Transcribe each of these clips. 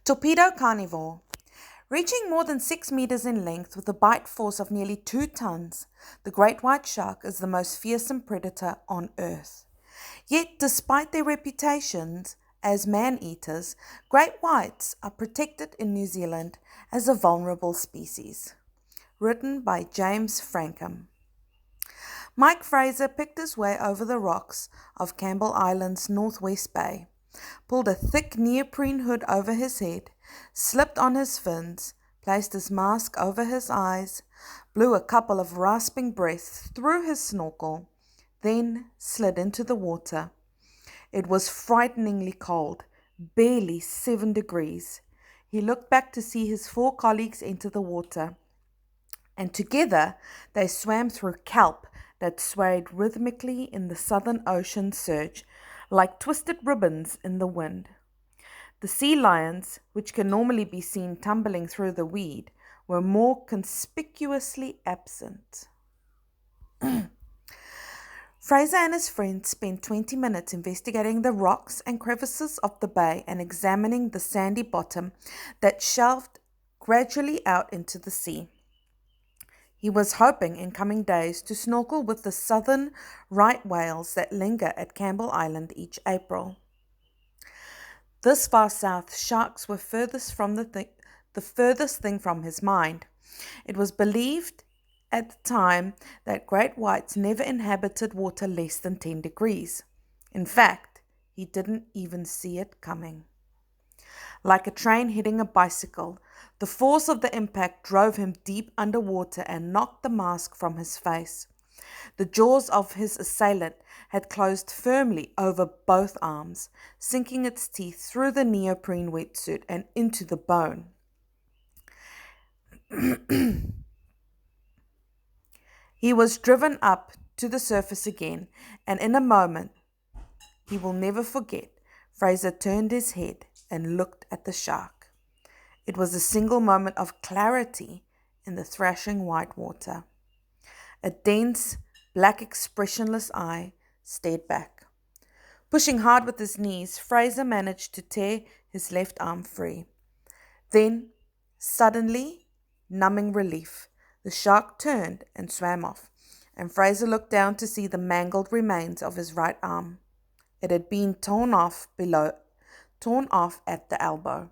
Torpedo Carnivore. Reaching more than 6 meters in length with a bite force of nearly 2 tons, the great white shark is the most fearsome predator on Earth. Yet, despite their reputations as man-eaters, great whites are protected in New Zealand as a vulnerable species. Written by James Frankham. Mike Fraser picked his way over the rocks of Campbell Island's Northwest Bay, pulled a thick neoprene hood over his head, slipped on his fins, placed his mask over his eyes, blew a couple of rasping breaths through his snorkel, then slid into the water. It was frighteningly cold, barely 7 degrees. He looked back to see his 4 colleagues enter the water, and together they swam through kelp that swayed rhythmically in the Southern Ocean surge, like twisted ribbons in the wind. The sea lions, which can normally be seen tumbling through the weed, were more conspicuously absent. Fraser and his friends spent 20 minutes investigating the rocks and crevices of the bay and examining the sandy bottom that shelved gradually out into the sea. He was hoping in coming days to snorkel with the southern right whales that linger at Campbell Island each April. This far south, sharks were furthest from the furthest thing from his mind. It was believed at the time that great whites never inhabited water less than 10 degrees. In fact, he didn't even see it coming. Like a train hitting a bicycle, the force of the impact drove him deep underwater and knocked the mask from his face. The jaws of his assailant had closed firmly over both arms, sinking its teeth through the neoprene wetsuit and into the bone. He was driven up to the surface again, and in a moment he will never forget, Fraser turned his head and looked at the shark. It was a single moment of clarity in the thrashing white water. A dense, black, expressionless eye stared back. Pushing hard with his knees, Fraser managed to tear his left arm free. Then, suddenly, numbing relief, the shark turned and swam off, and Fraser looked down to see the mangled remains of his right arm. It had been torn off at the elbow.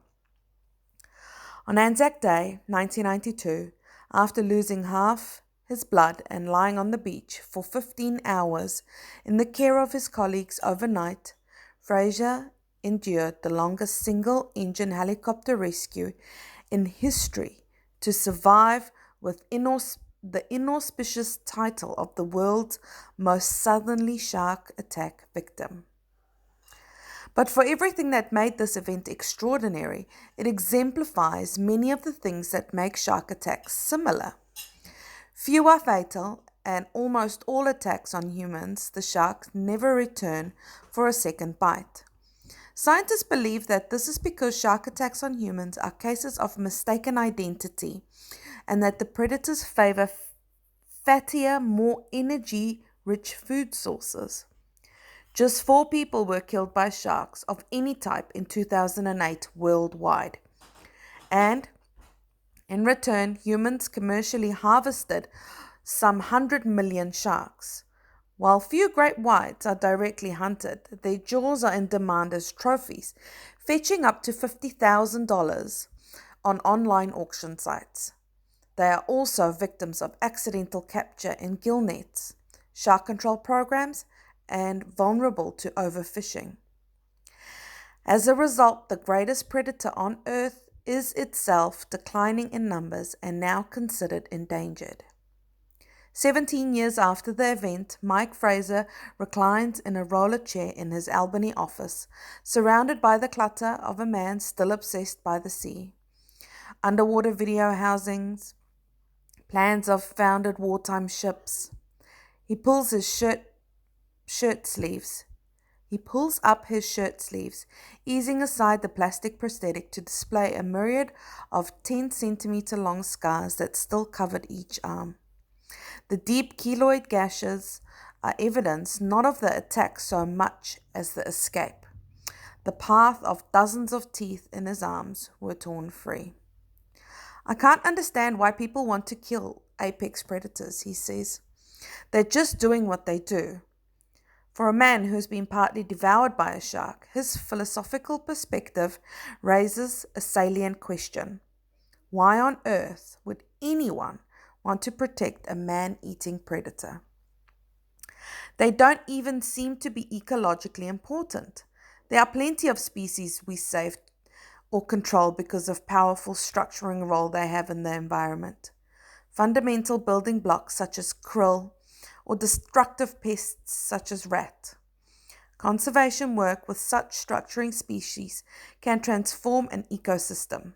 On Anzac Day, 1992, after losing half his blood and lying on the beach for 15 hours in the care of his colleagues overnight, Fraser endured the longest single-engine helicopter rescue in history to survive with the inauspicious title of the world's most southerly shark attack victim. But for everything that made this event extraordinary, it exemplifies many of the things that make shark attacks similar. Few are fatal, and almost all attacks on humans, the sharks never return for a second bite. Scientists believe that this is because shark attacks on humans are cases of mistaken identity, and that the predators favor fattier, more energy-rich food sources. Just 4 people were killed by sharks of any type in 2008 worldwide. And in return, humans commercially harvested some 100 million sharks. While few great whites are directly hunted, their jaws are in demand as trophies, fetching up to $50,000 on online auction sites. They are also victims of accidental capture in gill nets, shark control programs, and vulnerable to overfishing. As a result, the greatest predator on Earth is itself declining in numbers and now considered endangered. 17 years after the event, Mike Fraser reclines in a roller chair in his Albany office, surrounded by the clutter of a man still obsessed by the sea. Underwater video housings, plans of foundered wartime ships. He pulls up his shirt sleeves, easing aside the plastic prosthetic to display a myriad of 10-centimeter long scars that still covered each arm. The deep keloid gashes are evidence not of the attack so much as the escape. The path of dozens of teeth in his arms were torn free. I can't understand why people want to kill apex predators, he says. They're just doing what they do. For a man who has been partly devoured by a shark, his philosophical perspective raises a salient question. Why on earth would anyone want to protect a man-eating predator? They don't even seem to be ecologically important. There are plenty of species we save or control because of powerful structuring role they have in the environment. Fundamental building blocks such as krill or destructive pests such as rat. Conservation work with such structuring species can transform an ecosystem.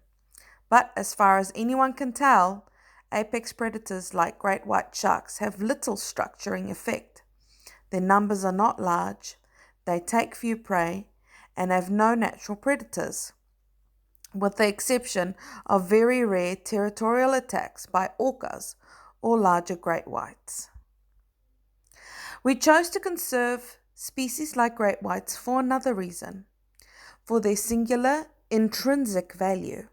But as far as anyone can tell, apex predators like great white sharks have little structuring effect. Their numbers are not large, they take few prey, and have no natural predators, with the exception of very rare territorial attacks by orcas or larger great whites. We chose to conserve species like great whites for another reason, for their singular intrinsic value.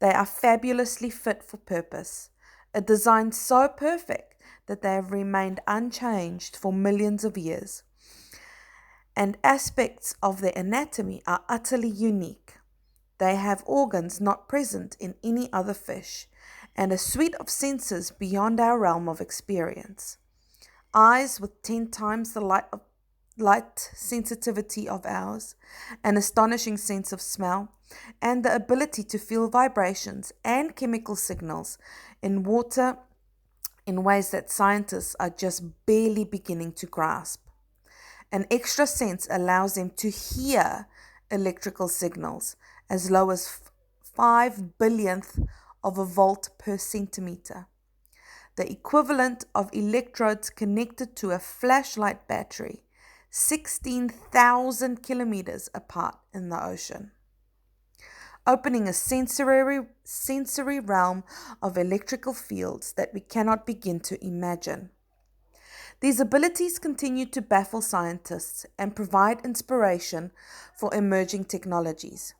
They are fabulously fit for purpose, a design so perfect that they have remained unchanged for millions of years, and aspects of their anatomy are utterly unique. They have organs not present in any other fish, and a suite of senses beyond our realm of experience. Eyes with 10 times the light sensitivity of ours, an astonishing sense of smell, and the ability to feel vibrations and chemical signals in water in ways that scientists are just barely beginning to grasp. An extra sense allows them to hear electrical signals as low as 5 billionth of a volt per centimeter, the equivalent of electrodes connected to a flashlight battery 16,000 kilometers apart in the ocean, opening a sensory realm of electrical fields that we cannot begin to imagine. These abilities continue to baffle scientists and provide inspiration for emerging technologies,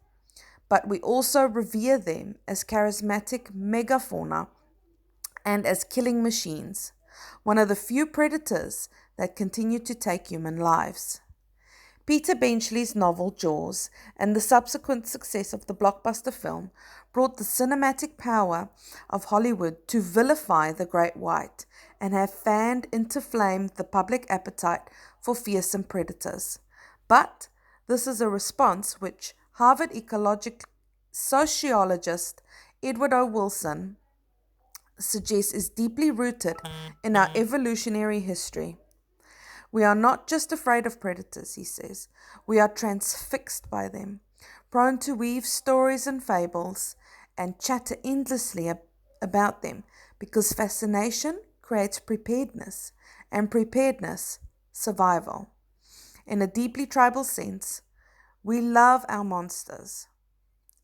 but we also revere them as charismatic megafauna and as killing machines, one of the few predators that continue to take human lives. Peter Benchley's novel Jaws and the subsequent success of the blockbuster film brought the cinematic power of Hollywood to vilify the great white and have fanned into flame the public appetite for fearsome predators. But this is a response which Harvard sociologist Edward O. Wilson suggests is deeply rooted in our evolutionary history. We are not just afraid of predators, he says. We are transfixed by them, prone to weave stories and fables and chatter endlessly about them because fascination creates preparedness and preparedness, survival. In a deeply tribal sense, we love our monsters,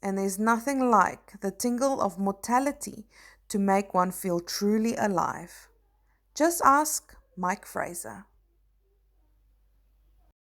and there's nothing like the tingle of mortality to make one feel truly alive. Just ask Mike Fraser.